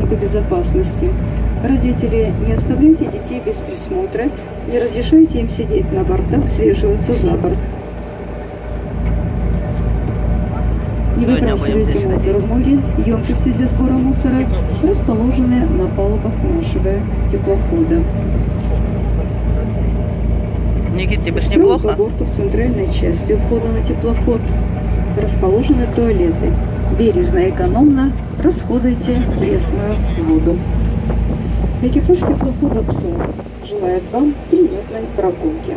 технику безопасности. Родители, не оставляйте детей без присмотра, не разрешайте им сидеть на бортах, свешиваться за борт. Не выбрасывайте мусор в море. Емкости для сбора мусора расположены на палубах нашего теплохода. Никит, тебе ж Справа неплохо? по борту в центральной части входа на теплоход расположены туалеты. Бережно и экономно расходуйте пресную воду. Экипаж теплохода «Псо» желает вам приятной прогулки.